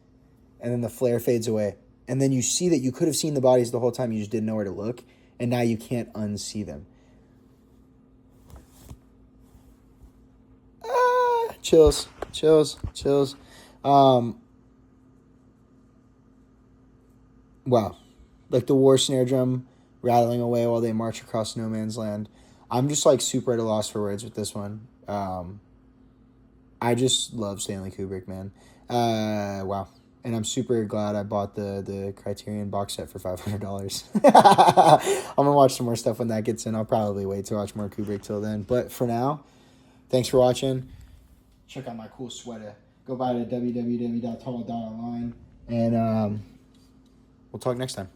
And then the flare fades away. And then you see that you could have seen the bodies the whole time. You just didn't know where to look. And now you can't unsee them. Chills. Wow. Like the war snare drum rattling away while they march across no man's land. I'm just like super at a loss for words with this one. I just love Stanley Kubrick, man. Wow. And I'm super glad I bought the Criterion box set for $500. I'm going to watch some more stuff when that gets in. I'll probably wait to watch more Kubrick till then. But for now, thanks for watching. Check out my cool sweater. Go buy it at www.tall.online. And we'll talk next time.